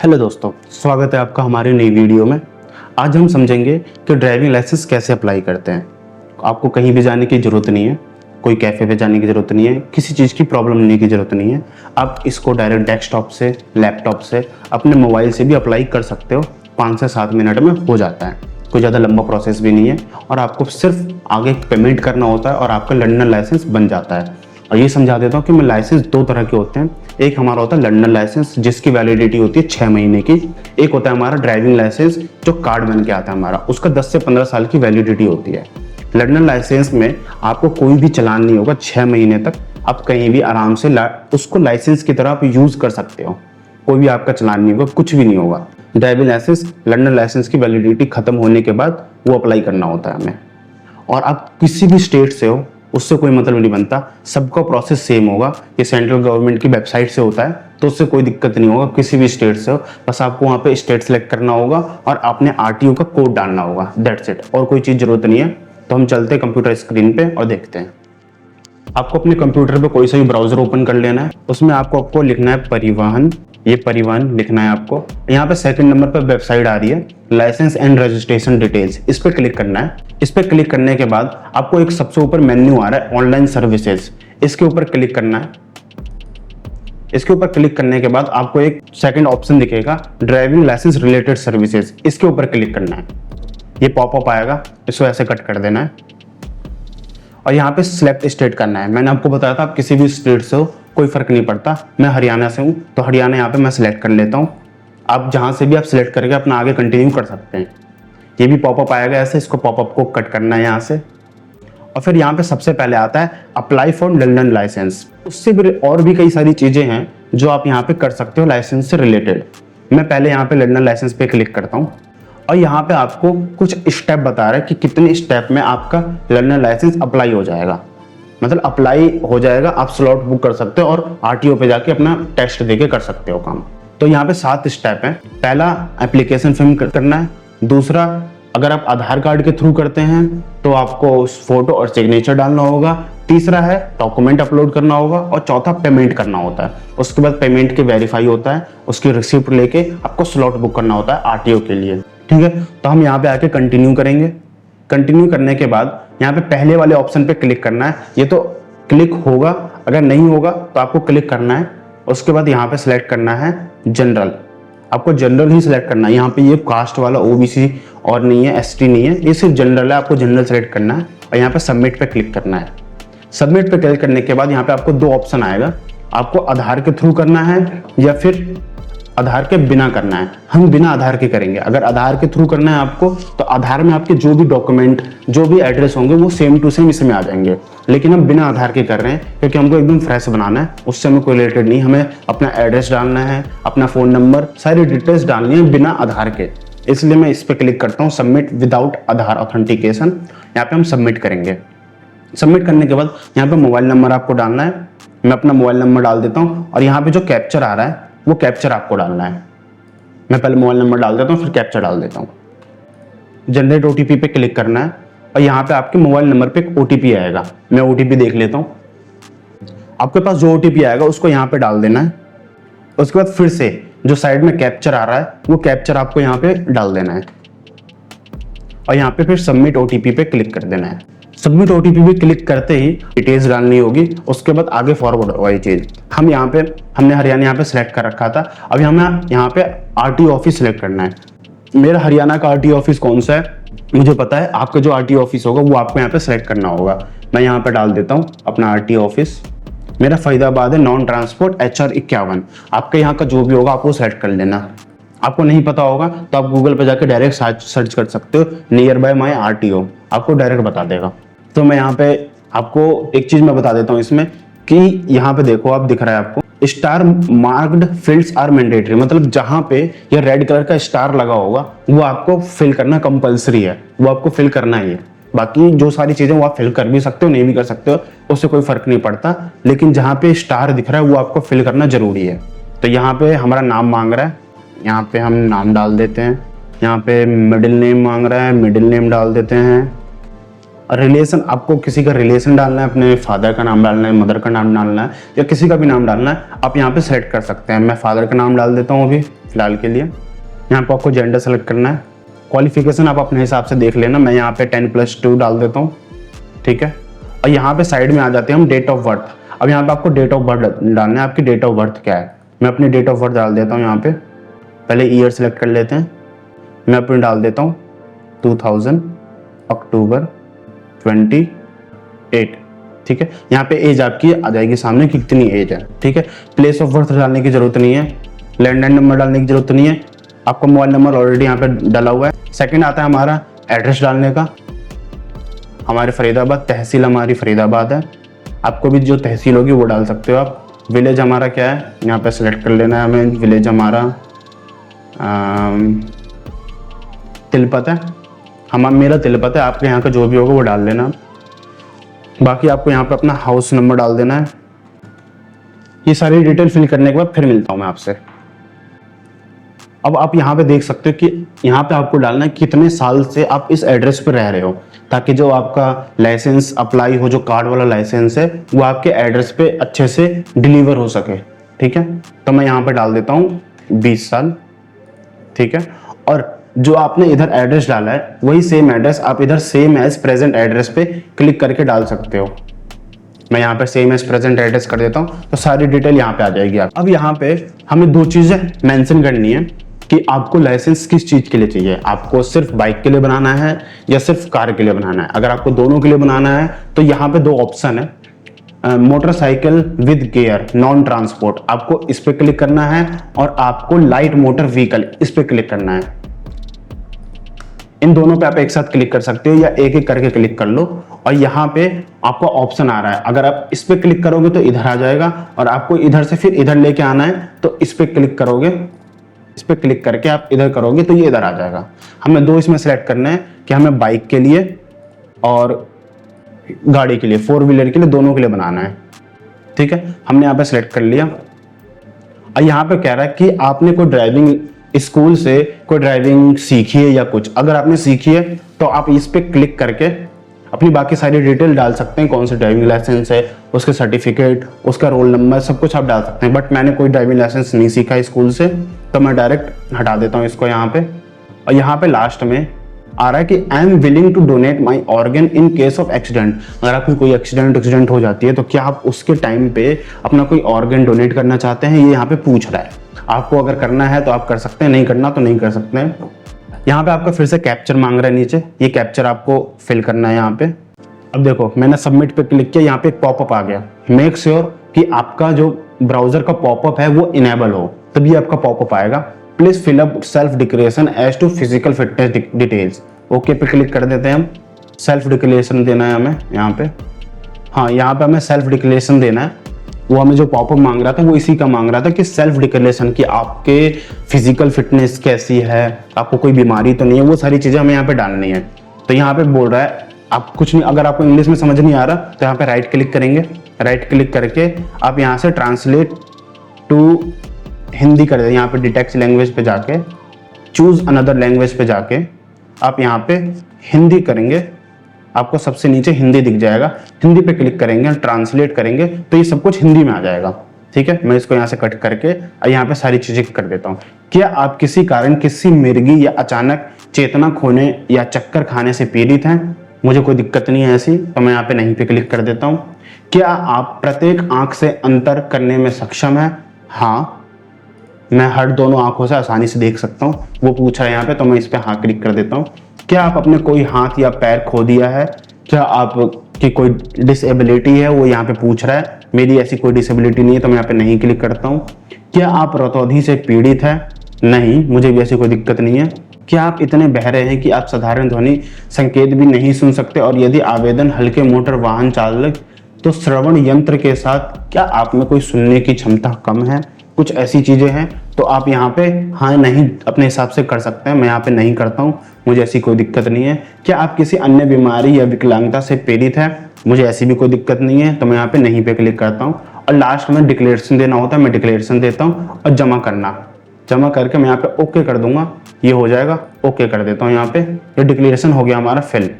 Hello दोस्तों, स्वागत है आपका हमारी नई वीडियो में। आज हम समझेंगे कि ड्राइविंग लाइसेंस कैसे अप्लाई करते हैं। आपको कहीं भी जाने की ज़रूरत नहीं है, कोई कैफ़े पे जाने की ज़रूरत नहीं है, किसी चीज़ की प्रॉब्लम लेने की ज़रूरत नहीं है। आप इसको डायरेक्ट डेस्कटॉप से, लैपटॉप से, अपने मोबाइल से भी अप्लाई कर सकते हो। 5 से 7 मिनट में हो जाता है, कोई ज़्यादा लंबा प्रोसेस भी नहीं है और आपको सिर्फ आगे पेमेंट करना होता है और आपका लंदन लाइसेंस बन जाता है। और ये समझा देता हूँ कि मैं लाइसेंस 2 तरह के होते हैं। एक हमारा होता है लंदन लाइसेंस जिसकी वैलिडिटी होती है 6 महीने की। एक होता है हमारा ड्राइविंग लाइसेंस जो कार्ड बन के आता है हमारा, उसका 10 से 15 साल की वैलिडिटी होती है। लंदन लाइसेंस में आपको कोई भी चलान नहीं होगा 6 महीने तक। आप कहीं भी आराम से उसको लाइसेंस की तरह आप यूज़ कर सकते हो। कोई भी आपका चलान नहीं होगा, कुछ भी नहीं होगा। ड्राइविंग लाइसेंस लंदन लाइसेंस की वैलिडिटी खत्म होने के बाद वो अप्लाई करना होता है हमें। और आप किसी भी स्टेट से हो उससे कोई मतलब नहीं बनता, सबका प्रोसेस सेम होगा। ये सेंट्रल गवर्नमेंट की वेबसाइट से होता है तो उससे कोई दिक्कत नहीं होगा। किसी भी स्टेट से हो, बस आपको वहाँ पे स्टेट सेलेक्ट करना होगा और आपने आरटीओ का कोड डालना होगा, दैट्स इट। और कोई चीज़ जरूरत नहीं है। तो हम चलते हैं कंप्यूटर स्क्रीन पे और देखते हैं। आपको अपने कंप्यूटर पे कोई सा भी ब्राउजर ओपन कर लेना है। उसमें आपको लिखना है परिवहन, ये परिवहन लिखना है आपको। यहाँ पे सेकंड नंबर पर वेबसाइट आ रही है लाइसेंस एंड रजिस्ट्रेशन डिटेल्स, इस पे क्लिक करना है। इस पे क्लिक करने के बाद आपको एक सबसे ऊपर मेन्यू आ रहा है ऑनलाइन सर्विसेज, इसके ऊपर क्लिक करना है। इसके ऊपर क्लिक करने के बाद आपको एक सेकंड ऑप्शन दिखेगा ड्राइविंग लाइसेंस रिलेटेड सर्विसेज, इसके ऊपर क्लिक करना है। ये पॉपअप आएगा, इसको ऐसे कट कर देना है और यहाँ पे सिलेक्ट स्टेट करना है। मैंने आपको बताया था आप किसी भी स्टेट से हो कोई फर्क नहीं पड़ता। मैं हरियाणा से हूँ तो हरियाणा यहाँ पे मैं सिलेक्ट कर लेता हूँ। आप जहाँ से भी आप सिलेक्ट करके अपना आगे कंटिन्यू कर सकते हैं। ये भी पॉपअप आएगा ऐसे, इसको पॉपअप को कट करना है यहाँ से। और फिर यहाँ पे सबसे पहले आता है अप्लाई फॉर लंदन लाइसेंस। उससे भी और भी कई सारी चीज़ें हैं जो आप यहाँ पे कर सकते हो लाइसेंस से रिलेटेड। मैं पहले यहाँ पे लंदन लाइसेंस पे क्लिक करता हूँ और यहाँ पे आपको कुछ स्टेप बता रहा है कि कितने स्टेप में आपका लंदन लाइसेंस अप्लाई हो जाएगा। मतलब अप्लाई हो जाएगा, आप स्लॉट बुक कर सकते हो और आरटीओ पे जाके अपना टेस्ट देके कर सकते हो काम। तो यहाँ पे 7 स्टेप हैं। पहला एप्लीकेशन फिल करना है। दूसरा, अगर आप आधार कार्ड के थ्रू करते हैं तो आपको फोटो और सिग्नेचर डालना होगा। तीसरा है डॉक्यूमेंट अपलोड करना होगा और चौथा पेमेंट करना होता है। उसके बाद पेमेंट के वेरीफाई होता है, उसकी रिसिप्ट लेके आपको स्लॉट बुक करना होता है आरटीओ के लिए। ठीक है, तो हम यहाँ पे आके कंटिन्यू करेंगे। कंटिन्यू करने के बाद यहाँ पे पहले वाले ऑप्शन पे क्लिक करना है। ये तो क्लिक होगा, अगर नहीं होगा तो आपको क्लिक करना है। उसके बाद यहाँ पे सिलेक्ट करना है जनरल। आपको जनरल ही सिलेक्ट करना है। यहाँ पे ये कास्ट वाला ओबीसी और नहीं है, एसटी नहीं है, ये सिर्फ जनरल है। आपको जनरल सेलेक्ट करना है और यहाँ पे सबमिट पे क्लिक करना है। सबमिट पे क्लिक करने के बाद यहाँ पे आपको 2 ऑप्शन आएगा, आपको आधार के थ्रू करना है या फिर आधार के बिना करना है। हम बिना आधार के करेंगे। अगर आधार के थ्रू करना है आपको तो आधार में आपके जो भी डॉक्यूमेंट, जो भी एड्रेस होंगे वो सेम टू सेम इसमें आ जाएंगे। लेकिन हम बिना आधार के कर रहे हैं क्योंकि हमको एकदम फ्रेश बनाना है, उससे हमें कोई रिलेटेड नहीं। हमें अपना एड्रेस डालना है, अपना फ़ोन नंबर, सारी डिटेल्स डालनी है बिना आधार के। इसलिए मैं इस पर क्लिक करता हूँ सबमिट विदाउट आधार ऑथेंटिकेशन। यहाँ पे हम सबमिट करेंगे। सबमिट करने के बाद यहाँ पे मोबाइल नंबर आपको डालना है। मैं अपना मोबाइल नंबर डाल देता हूँ और यहाँ पे जो कैप्चर आ रहा है वो कैप्चर आपको डालना है। मैं पहले मोबाइल नंबर डाल देता हूँ, फिर कैप्चर डाल देता हूँ। जनरेट ओटीपी पे क्लिक करना है और यहाँ पे आपके मोबाइल नंबर पे एक ओटीपी आएगा। मैं ओटीपी देख लेता हूँ। आपके पास जो ओटीपी आएगा उसको यहाँ पे डाल देना है। उसके बाद फिर से जो साइड में कैप्चर आ रहा है वो कैप्चर आपको यहाँ पे डाल देना है और यहाँ पे फिर सबमिट ओटीपी पे क्लिक कर देना है। सबमिट ओटीपी पे क्लिक करते ही डिटेल्स डालनी होगी। उसके बाद आगे फॉरवर्ड होगा ये चीज़। हम यहाँ पे, हमने हरियाणा यहाँ पे सिलेक्ट कर रखा था। अब हमें यहाँ पे आरटीओ ऑफिस सिलेक्ट करना है। मेरा हरियाणा का आरटीओ ऑफिस कौन सा है मुझे पता है, आपका जो आरटीओ ऑफिस होगा वो आपको यहाँ पे सिलेक्ट करना होगा। मैं यहाँ पे डाल देता हूँ अपना आरटीओ ऑफिस। मेरा फरीदाबाद है, नॉन ट्रांसपोर्ट HR 51। आपके यहाँ का जो भी होगा आप वो सेलेक्ट कर लेना। आपको नहीं पता होगा तो आप गूगल पे जाके डायरेक्ट सर्च कर सकते हो नियर बाय माई आरटीओ, आपको डायरेक्ट बता देगा। तो मैं यहाँ पे आपको एक चीज मैं बता देता हूँ इसमें कि यहाँ पे देखो, आप दिख रहा है आपको star marked fields are mandatory. मतलब जहाँ पे ये रेड कलर का स्टार लगा होगा वो आपको फिल करना कंपलसरी है, वो आपको फिल करना ही है। बाकी जो सारी चीजें वो आप फिल कर भी सकते हो, नहीं भी कर सकते हो, उससे कोई फर्क नहीं पड़ता। लेकिन जहाँ पे स्टार दिख रहा है वो आपको फिल करना जरूरी है। तो यहाँ पे हमारा नाम मांग रहा है, यहाँ पे हम नाम डाल देते हैं। यहाँ पे मिडिल नेम मांग रहा है, मिडिल नेम डाल देते हैं। रिलेशन, आपको किसी का रिलेशन डालना है, अपने फादर का नाम डालना है, मदर का नाम डालना है, या किसी का भी नाम डालना है, आप यहाँ पे सेलेक्ट कर सकते हैं। मैं फादर का नाम डाल देता हूँ अभी फिलहाल के लिए। यहाँ पे आपको जेंडर सेलेक्ट करना है। क्वालिफिकेशन आप अपने हिसाब से देख लेना, मैं यहाँ पे 10+2 डाल देता हूँ, ठीक है। और यहाँ पे साइड में आ जाते हैं हम डेट ऑफ बर्थ। अब यहाँ पे आपको डेट ऑफ बर्थ डालना है, आपकी डेट ऑफ बर्थ क्या है। मैं अपनी डेट ऑफ बर्थ डाल देता हूँ यहाँ पे। पहले ईयर सेलेक्ट कर लेते हैं, मैं अपनी डाल देता हूँ 2000 अक्टूबर 28, ठीक है। यहाँ पे एज आपकी आ जाएगी सामने कि कितनी एज है, ठीक है। प्लेस ऑफ बर्थ डालने की जरूरत नहीं है, लैंडलाइन नंबर डालने की जरूरत नहीं है, आपका मोबाइल नंबर ऑलरेडी यहाँ पे डाला हुआ है। सेकंड आता है हमारा एड्रेस डालने का। हमारे फरीदाबाद, तहसील हमारी फरीदाबाद है, आपको भी जो तहसील होगी वो डाल सकते हो आप। विलेज हमारा क्या है, यहाँ पे सेलेक्ट कर लेना है हमें। विलेज हमारा तिलपत है, मेरा तिलपत है, आपके यहाँ का जो भी होगा वो डाल लेना। बाकी आपको यहाँ पे अपना हाउस नंबर डाल देना है। ये सारी डिटेल फिल करने के बाद फिर मिलता हूँ मैं आपसे। अब आप यहाँ पे देख सकते हो कि यहाँ पे आपको डालना है कितने साल से आप इस एड्रेस पे रह रहे हो, ताकि जो आपका लाइसेंस अप्लाई हो, जो कार्ड वाला लाइसेंस है, वो आपके एड्रेस पे अच्छे से डिलीवर हो सके, ठीक है। तो मैं यहाँ पे डाल देता हूँ 20 साल, ठीक है। और जो आपने इधर एड्रेस डाला है वही सेम एड्रेस आप इधर सेम एज प्रेजेंट एड्रेस पे क्लिक करके डाल सकते हो। मैं यहाँ पे सेम एज प्रेजेंट एड्रेस कर देता हूँ, तो सारी डिटेल यहाँ पे आ जाएगी। अब यहाँ पे हमें 2 चीजें मेंशन करनी है कि आपको लाइसेंस किस चीज के लिए चाहिए। आपको सिर्फ बाइक के लिए बनाना है या सिर्फ कार के लिए बनाना है। अगर आपको दोनों के लिए बनाना है तो यहाँ पे 2 ऑप्शन है, motorcycle with gear non transport, आपको इस पे क्लिक करना है, और आपको लाइट मोटर व्हीकल इस पे क्लिक करना है। इन दोनों पे आप एक साथ क्लिक कर सकते हो या एक एक करके क्लिक कर लो। और यहाँ पे आपको ऑप्शन आ रहा है, अगर आप इस पे क्लिक करोगे तो इधर आ जाएगा, और आपको इधर से फिर इधर लेके आना है तो इस पे क्लिक करोगे, इस पे क्लिक करके आप इधर करोगे तो ये इधर आ जाएगा। हमें 2 इसमें सेलेक्ट करना है कि हमें बाइक के लिए और गाड़ी के लिए, 4 व्हीलर के लिए, दोनों के लिए बनाना है, ठीक है। हमने यहाँ पे सेलेक्ट कर लिया। और यहाँ पे कह रहा है कि आपने कोई ड्राइविंग स्कूल से कोई ड्राइविंग सीखी है या कुछ। अगर आपने सीखी है तो आप इस पे क्लिक करके अपनी बाकी सारी डिटेल डाल सकते हैं, कौन सी ड्राइविंग लाइसेंस है, उसके सर्टिफिकेट, उसका रोल नंबर, सब कुछ आप डाल सकते हैं। बट मैंने कोई ड्राइविंग लाइसेंस नहीं सीखा है स्कूल से, तो मैं डायरेक्ट हटा देता हूँ इसको यहाँ पे। और यहाँ पे लास्ट में आ रहा है कि I am willing to donate my organ in case of accident. अगर आपकी कोई एक्सीडेंट हो जाती है तो क्या आप उसके टाइम पे अपना कोई ऑर्गन डोनेट करना चाहते हैं, ये यहाँ पे पूछ रहा है। आपको अगर करना है तो आप कर सकते हैं, नहीं करना तो नहीं कर सकते हैं। यहाँ पे आपका फिर से कैप्चर मांग रहा है नीचे, ये कैप्चर आपको फिल करना है यहाँ पे। अब देखो मैंने सबमिट पे क्लिक किया, यहाँ पे एक पॉपअप आ गया। मेक श्योर कि आपका जो ब्राउजर का पॉपअप है वो इनेबल हो, तभी आपका पॉपअप आएगा। Please fill up self declaration as to physical fitness details. Okay पे क्लिक कर देते हैं हम। सेल्फ डिक्लेरेशन देना है हमें यहाँ पे, हाँ यहाँ पे हमें सेल्फ डिक्लेरेशन देना है। वो हमें जो पॉपअप मांग रहा था वो इसी का मांग रहा था कि सेल्फ डिक्लेरेशन की आपके फिजिकल फिटनेस कैसी है, आपको कोई बीमारी तो नहीं है, वो सारी चीजें हमें यहाँ पे डालनी है। तो यहाँ पे बोल रहा है आप कुछ नहीं, अगर आपको इंग्लिश में समझ नहीं आ रहा तो यहाँ पे राइट क्लिक करेंगे। राइट क्लिक करके आप यहाँ से ट्रांसलेट टू हिंदी कर दें। यहाँ पे डिटेक्ट लैंग्वेज पे जाके चूज अनदर लैंग्वेज पे जाके आप यहाँ पे हिंदी करेंगे, आपको सबसे नीचे हिंदी दिख जाएगा। हिंदी पे क्लिक करेंगे, ट्रांसलेट करेंगे तो ये सब कुछ हिंदी में आ जाएगा, ठीक है। मैं इसको यहाँ से कट करके यहाँ पे सारी चीजें कर देता हूँ। क्या आप किसी कारण किसी मिर्गी या अचानक चेतना खोने या चक्कर खाने से पीड़ित हैं? मुझे कोई दिक्कत नहीं है ऐसी, तो मैं यहाँ पे नहीं पे क्लिक कर देता हूँ। क्या आप प्रत्येक आंख से अंतर करने में सक्षम है? हाँ, मैं हर दोनों आंखों से आसानी से देख सकता हूँ, वो पूछा है यहाँ पे, तो मैं इस पे हाँ क्लिक कर देता हूँ। क्या आप अपने कोई हाथ या पैर खो दिया है? क्या आप की कोई डिसेबिलिटी है? वो यहाँ पे पूछ रहा है। मेरी ऐसी कोई डिसेबिलिटी नहीं है, तो मैं यहाँ पे नहीं क्लिक करता हूँ। क्या आप रतौंधी से पीड़ित है? नहीं, मुझे भी ऐसी कोई दिक्कत नहीं है। क्या आप इतने बहरे हैं कि आप साधारण ध्वनि संकेत भी नहीं सुन सकते? और यदि आवेदन हल्के मोटर वाहन चालक तो श्रवण यंत्र के साथ क्या आप में कोई सुनने की क्षमता कम है? कुछ ऐसी चीजें हैं तो आप यहाँ पे हाँ नहीं अपने हिसाब से कर सकते हैं। मैं यहाँ पे नहीं करता हूँ, मुझे ऐसी कोई दिक्कत नहीं है। क्या आप किसी अन्य बीमारी या विकलांगता से पीड़ित है? मुझे ऐसी भी कोई दिक्कत नहीं है, तो मैं यहाँ पे नहीं पे क्लिक करता हूँ। और लास्ट में डिक्लेरेशन देना होता है, मैं डिक्लेरेशन देता हूँ। और जमा करके मैं यहाँ पे ओके कर दूंगा, ये हो जाएगा। ओके कर देता हूँ यहाँ पे, ये डिक्लेरेशन हो गया हमारा फिल।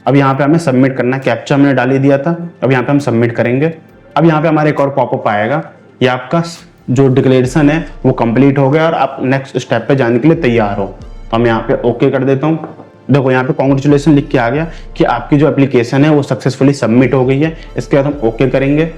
अब यहाँ पे हमें सबमिट करना है, कैप्चा हमने डाल ही दिया था, अब यहाँ पे हम सबमिट करेंगे। अब यहाँ पे हमारे एक और पॉपअप आएगा, ये आपका जो डिक्लेरेशन है वो कंप्लीट हो गया और आप नेक्स्ट स्टेप पे जाने के लिए तैयार हो। तो मैं यहाँ पे ओके कर देता हूँ। देखो यहाँ पे कॉन्ग्रेचुलेसन लिख के आ गया कि आपकी जो एप्लीकेशन है वो सक्सेसफुली सबमिट हो गई है। इसके बाद हम ओके करेंगे।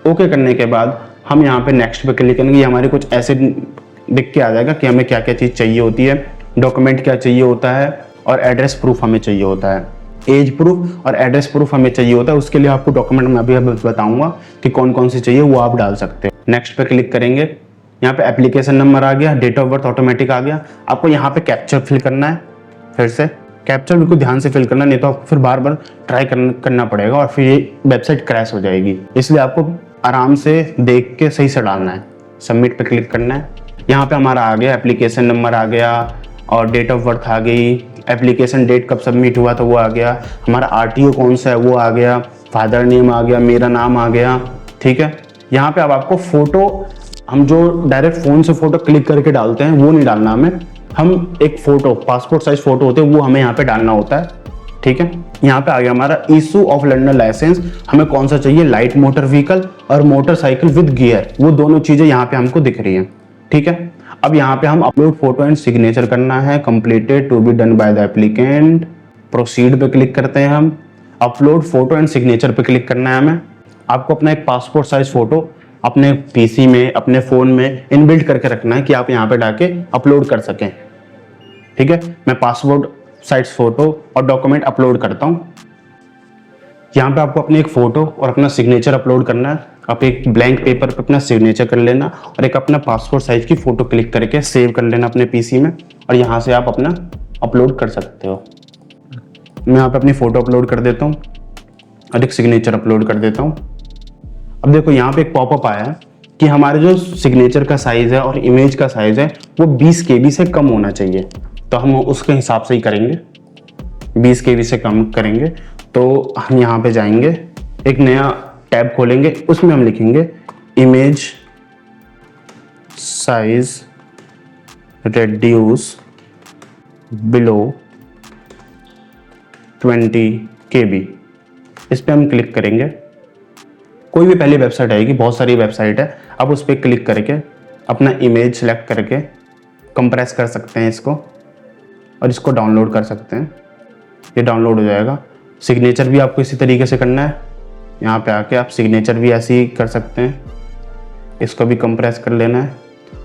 ओके करने के बाद हम यहाँ पे नेक्स्ट पे क्लिक करेंगे। हमारे कुछ ऐसे लिख के आ जाएगा कि हमें क्या क्या चीज़ चाहिए होती है, डॉक्यूमेंट क्या चाहिए होता है और एड्रेस प्रूफ हमें चाहिए होता है। एज प्रूफ और एड्रेस प्रूफ हमें चाहिए होता है। उसके लिए आपको डॉक्यूमेंट मैं अभी बताऊंगा कि कौन कौन से चाहिए, वो आप डाल सकते हो। नेक्स्ट पे क्लिक करेंगे। यहाँ पे एप्लीकेशन नंबर आ गया, डेट ऑफ बर्थ ऑटोमेटिक आ गया। आपको यहाँ पे कैप्चर फिल करना है। फिर से कैप्चर बिल्कुल ध्यान से फिल करना, नहीं तो आपको फिर बार बार ट्राई करना पड़ेगा और फिर ये वेबसाइट क्रैश हो जाएगी। इसलिए आपको आराम से देख के सही से डालना है। सबमिट पे क्लिक करना है। यहाँ पे हमारा आ गया, एप्लीकेशन नंबर आ गया और डेट ऑफ बर्थ आ गई। एप्लीकेशन डेट कब सबमिट हुआ था वो आ गया। हमारा आरटीओ कौन सा है वो आ गया। फादर नेम आ गया, मेरा नाम आ गया। ठीक है, यहाँ पे अब आपको फोटो, हम जो डायरेक्ट फोन से फोटो क्लिक करके डालते हैं वो नहीं डालना हमें। हम एक फोटो, पासपोर्ट साइज फोटो होते हैं, वो हमें यहाँ पे डालना होता है। ठीक है, यहाँ पे आ गया हमारा इशू ऑफ लर्नर लाइसेंस। हमें कौन सा चाहिए, लाइट मोटर व्हीकल और मोटरसाइकिल विद गियर, वो दोनों चीजें यहाँ पे हमको दिख रही हैं। ठीक है, अब यहाँ पे हम अपलोड फोटो एंड सिग्नेचर करना है। Completed to be done by the applicant. Proceed पे क्लिक करते हैं हम। अपलोड फोटो एंड सिग्नेचर पे क्लिक करना है हमें। आपको अपना एक पासपोर्ट साइज फोटो अपने पीसी में, अपने फोन में इनबिल्ट करके रखना है कि आप यहाँ पे डाके अपलोड कर सकें। ठीक है, मैं पासपोर्ट साइज फोटो और डॉक्यूमेंट अपलोड करता हूँ। यहाँ पे आपको अपनी एक फोटो और अपना सिग्नेचर अपलोड करना है। आप एक ब्लैंक पेपर पे अपना सिग्नेचर कर लेना और एक अपना पासपोर्ट साइज की फोटो क्लिक करके सेव कर लेना अपने पीसी में, और यहाँ से आप अपना अपलोड कर सकते हो। मैं यहाँ पे अपनी फोटो अपलोड कर देता हूँ और एक सिग्नेचर अपलोड कर देता हूँ। अब देखो यहाँ पे एक पॉपअप आया है कि हमारे जो सिग्नेचर का साइज है और इमेज का साइज है वो 20 KB से कम होना चाहिए। तो हम उसके हिसाब से ही करेंगे, 20 KB से कम करेंगे। तो हम यहाँ पे जाएंगे, एक नया टैब खोलेंगे, उसमें हम लिखेंगे image size reduce below 20 KB। इस पे हम क्लिक करेंगे। कोई भी पहली वेबसाइट आएगी, बहुत सारी वेबसाइट है, अब उस पर क्लिक करके अपना इमेज सेलेक्ट करके कंप्रेस कर सकते हैं इसको और इसको डाउनलोड कर सकते हैं। ये डाउनलोड हो जाएगा। सिग्नेचर भी आपको इसी तरीके से करना है। यहाँ पे आके आप सिग्नेचर भी ऐसे ही कर सकते हैं, इसको भी कंप्रेस कर लेना है।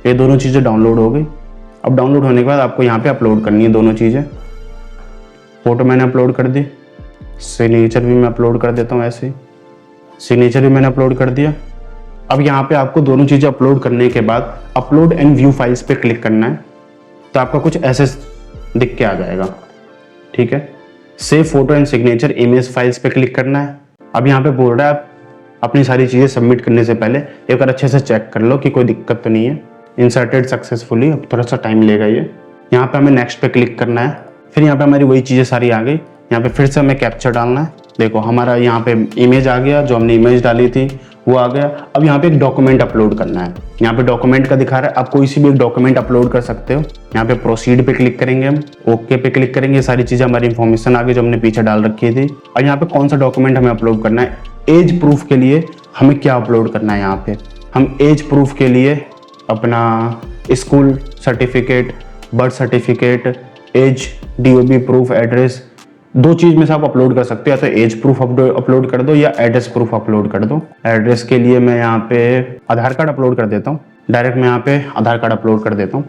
ये दोनों चीज़ें डाउनलोड हो गई। अब डाउनलोड होने के बाद आपको यहाँ पे अपलोड करनी है दोनों चीज़ें। फोटो मैंने अपलोड कर दी, सिग्नेचर भी मैं अपलोड कर देता हूँ ऐसे ही। सिग्नेचर भी मैंने अपलोड कर दिया। अब यहाँ पे आपको दोनों चीज़ें अपलोड करने के बाद अपलोड एंड व्यू फाइल्स पे क्लिक करना है। तो आपका कुछ ऐसे दिख के आ जाएगा। ठीक है, save photo and signature image files पे क्लिक करना है। अब यहाँ पे बोल रहा है आप अपनी सारी चीज़ें सबमिट करने से पहले एक बार अच्छे से चेक कर लो कि कोई दिक्कत तो नहीं है। इंसर्टेड सक्सेसफुली, अब थोड़ा सा टाइम लेगा ये। यहाँ पे हमें नेक्स्ट पे क्लिक करना है। फिर यहाँ पे हमारी वही चीज़ें सारी आ गई। यहाँ पे फिर से हमें कैप्चर डालना है। देखो हमारा यहाँ पे इमेज आ गया, जो हमने इमेज डाली थी वो आ गया। अब यहाँ पे एक डॉक्यूमेंट अपलोड करना है। यहाँ पे डॉक्यूमेंट का दिखा रहा है, आप कोई सी भी एक डॉक्यूमेंट अपलोड कर सकते हो। यहाँ पे प्रोसीड पे क्लिक करेंगे, हम ओके पे क्लिक करेंगे। सारी चीजें हमारी इंफॉर्मेशन आ गई जो हमने पीछे डाल रखी थी। और यहाँ पे कौन सा डॉक्यूमेंट हमें अपलोड करना है, एज प्रूफ के लिए हमें क्या अपलोड करना है। यहाँ पे हम एज प्रूफ के लिए अपना school certificate, birth certificate, age DOB proof, address, दो चीज में से आप अपलोड कर सकते हो। या तो एज प्रूफ अपलोड कर दो या एड्रेस प्रूफ अपलोड कर दो। एड्रेस के लिए मैं यहाँ पे आधार कार्ड अपलोड कर देता हूँ। डायरेक्ट मैं यहाँ पे आधार कार्ड अपलोड कर देता हूँ।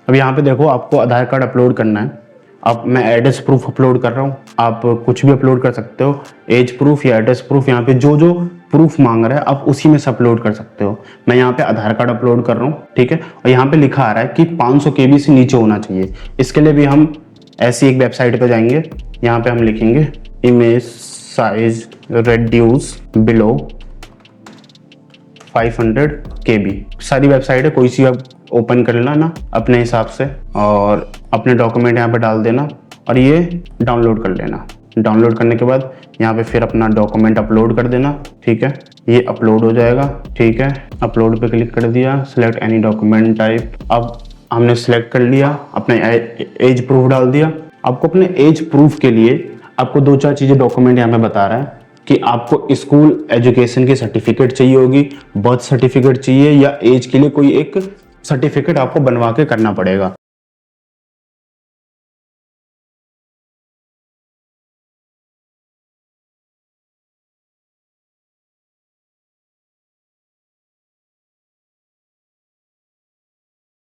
अब यहाँ पे देखो आपको आधार कार्ड अपलोड करना है। अब मैं एड्रेस प्रूफ अपलोड कर रहा हूँ, आप कुछ भी अपलोड कर सकते हो, एज प्रूफ या एड्रेस प्रूफ। यहाँ पे जो जो प्रूफ मांग रहा है आप उसी में से अपलोड कर सकते हो। मैं यहाँ पे आधार कार्ड अपलोड कर रहा हूँ। ठीक है, और यहाँ पे लिखा आ रहा है कि 500 KB से नीचे होना चाहिए। इसके लिए भी हम ऐसी एक वेबसाइट पे जाएंगे। यहाँ पे हम लिखेंगे image size reduce below 500 KB। सारी वेबसाइट है, कोई सी आप ओपन कर लेना ना अपने हिसाब से और अपने डॉक्यूमेंट यहाँ पे डाल देना और ये डाउनलोड कर लेना। डाउनलोड करने के बाद यहाँ पे फिर अपना डॉक्यूमेंट अपलोड कर देना। ठीक है, ये अपलोड हो जाएगा। ठीक है, अपलोड पे क्लिक कर दिया, सिलेक्ट एनी डॉक्यूमेंट टाइप। अब हमने सिलेक्ट कर लिया, अपने एज प्रूफ डाल दिया। आपको अपने एज प्रूफ के लिए आपको 2-4 चीज़ें डॉक्यूमेंट यहाँ पे बता रहा है कि आपको स्कूल एजुकेशन की सर्टिफिकेट चाहिए होगी, बर्थ सर्टिफिकेट चाहिए, या एज के लिए कोई एक सर्टिफिकेट आपको बनवा के करना पड़ेगा।